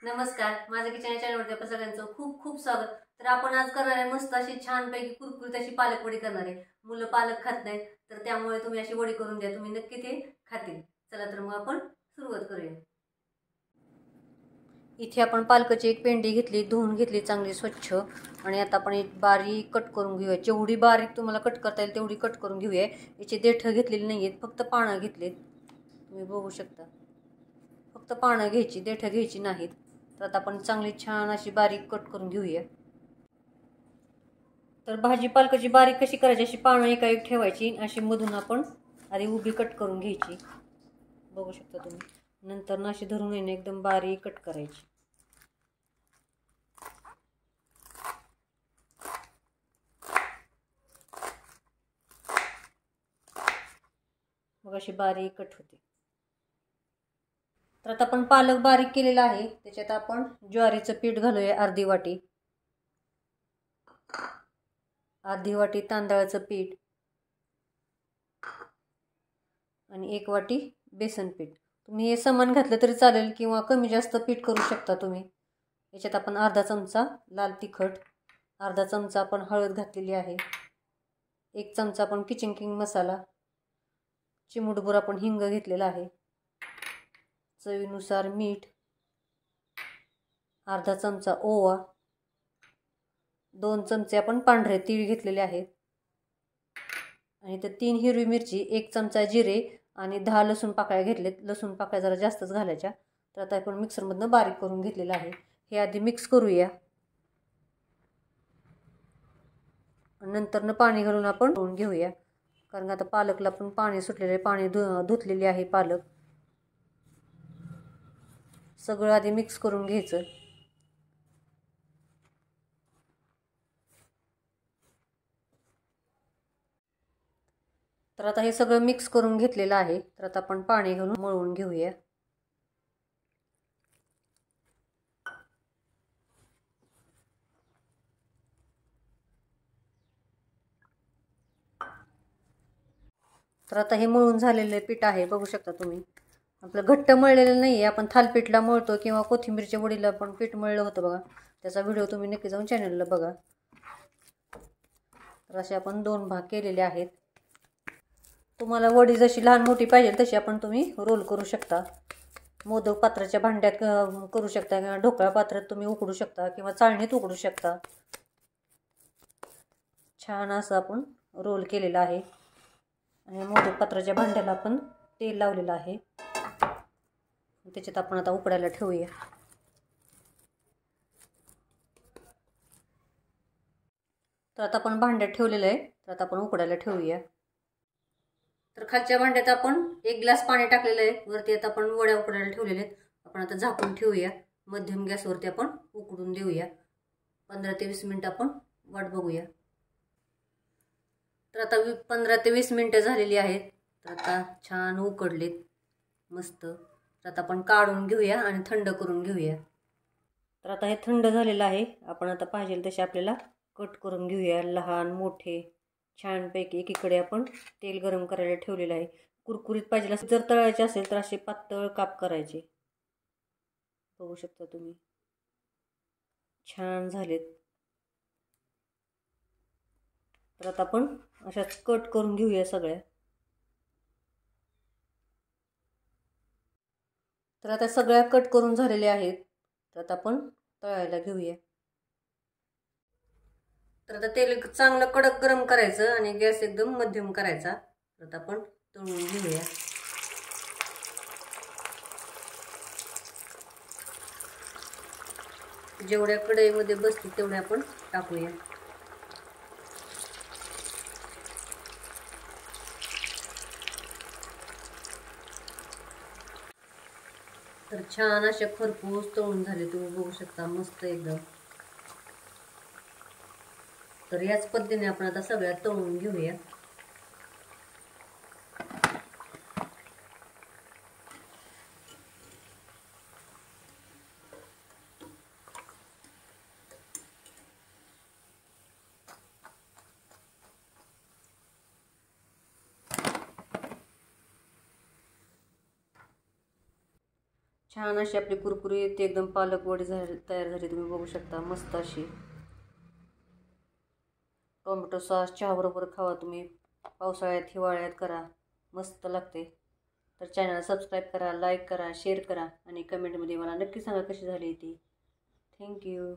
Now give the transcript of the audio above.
नमस्कार, माझ्या किचन चॅनलवरती आपल्या सगळ्यांचं खूप खूप स्वागत. तर आपण आज करणार आहे मस्त अशी छानपैकी कुरकुरीत अशी पालक वडी करणार आहे. मुलं पालक खात नाहीत, तर त्यामुळे तुम्ही अशी वडी करून द्या, तुम्ही नक्की ते खातील. चला तर मग आपण सुरुवात करूया. इथे आपण पालकाची एक पेंडी घेतली, धुवून घेतली चांगली स्वच्छ, आणि आता आपण एक बारीक कट करून घेऊया. जेवढी बारीक तुम्हाला कट करता येईल तेवढी कट करून घेऊया. याची देठं घेतलेली नाही आहेत, फक्त पानं घेतलीत. तुम्ही बघू शकता, फक्त पानं घ्यायची, देठं घ्यायची नाहीत. तर आता आपण चांगली छान अशी बारीक कट करून घेऊया. तर भाजी पालकाची बारीक कशी करायची, अशी पानं एका एक ठेवायची, अशी मधून आपण आधी उभी कट करून घ्यायची. बघू शकता तुम्ही. नंतर ना अशी धरून येणे एकदम बारीक कट करायची. मग अशी बारीक कट होते. तर आता आपण पालक बारीक केलेला आहे, त्याच्यात आपण ज्वारीचं पीठ घालूया अर्धी वाटी, अर्धी वाटी तांदळाचं पीठ आणि 1 वाटी बेसन पीठ. तुम्ही हे समान घातलं तरी चालेल किंवा कमी जास्त पीठ करू शकता तुम्ही. याच्यात आपण अर्धा चमचा लाल तिखट, अर्धा चमचा आपण हळद घातलेली आहे, 1 चमचा आपण किचन किंग मसाला, चिमूटभर आपण हिंग घेतलेला आहे, चवीनुसार मीठ, अर्धा चमचा ओवा, 2 चमचे आपण पांढरे तीळ घेतलेले आहेत, आणि तर 3 हिरवी मिरची, 1 चमचा जिरे आणि 10 लसूण पाकळ्या घेतलेत. लसूण पाकळ्या जरा जास्तच घालायच्या. तर आता आपण मिक्सरमधनं बारीक करून घेतलेलं आहे. हे आधी मिक्स करूया, नंतरनं पाणी घालून आपण धुवून घेऊया, कारण आता पालकला पण पाणी सुटलेलं आहे, पाणी धुतलेली आहे पालक. सगळं आधी मिक्स करून घ्यायचं. तर आता हे सगळं मिक्स करून घेतलेलं आहे. तर आता आपण पाणी घालून मळून घेऊया. तर आता हे मळून झालेलं पीठ आहे, बघू शकता तुम्ही. आपलं घट्ट मळलेलं नाही आहे, आपण थालपीठला मळतो किंवा कोथिंबीरच्या वडीला पण पीठ मळलं होतं बघा, त्याचा व्हिडिओ तुम्ही नक्की जाऊन चॅनलला बघा. तर असे आपण 2 भाग केलेले आहेत. तुम्हाला वडी जशी लहान मोठी पाहिजे तशी आपण तुम्ही रोल करू शकता. मोदक पात्राच्या भांड्यात करू शकता किंवा ढोकळा पात्रात तुम्ही उकडू शकता किंवा चाळणीत उकडू शकता. छान असं आपण रोल केलेला आहे, आणि मोदक पात्राच्या भांड्याला आपण तेल लावलेलं आहे. त्याच्यात आपण आता उकडायला ठेवूया. तर आता आपण भांड्यात ठेवलेलं आहे, तर आता आपण उकडायला ठेवूया. तर खालच्या भांड्यात आपण 1 ग्लास पाणी टाकलेलं आहे. वरती आता आपण वड्या उकडायला ठेवलेल्या आहेत. आपण आता झाकून ठेवूया. मध्यम गॅसवरती आपण उकडून देऊया. 15 ते 20 मिनिट आपण वाट बघूया. तर आता 15 ते 20 मिनिटं झालेली आहेत. तर आता छान उकडलेत मस्त. तर आता आपण काढून घेऊया आणि थंड करून घेऊया. तर आता हे थंड झालेलं आहे. आपण आता पाहिजे तसे आपल्याला कट करून घेऊया, लहान मोठे छानपैकी. एकीकडे आपण तेल गरम करायला ठेवलेलं आहे. कुरकुरीत पाहिजे असेल, जर तळायचे असेल तर असे पातळ काप करायचे. बघू शकता तुम्ही, छान झालेत. तर आता आपण अशाच कट करून घेऊया सगळ्या. तर आता सगळ्या कट करून झालेल्या आहेत. तर आता आपण तळायला घेऊया. तर आता तेल चांगलं कडक गरम करायचं आणि गॅस एकदम मध्यम करायचा. तर आता आपण तळून घेऊया. जेवढ्या कढईमध्ये बसतील तेवढ्या आपण टाकूया. तर छान अशा खरपूस तळून झाले, तुम्ही बघू शकता, मस्त एकदम. तर याच पद्धतीने आपण आता सगळ्या तळून घेऊया. छान अशी आपली कुरकुरीत एकदम पालक वडी तयार झाली. तुम्ही बघू शकता मस्त अशी. टोमॅटो सॉस चहाबरोबर खावा तुम्ही. पावसाळ्यात हिवाळ्यात करा, मस्त लागते. तर चॅनल सबस्क्राईब करा, लाईक करा, शेअर करा आणि कमेंटमध्ये मला नक्की सांगा कशी झाली ती. थँक्यू.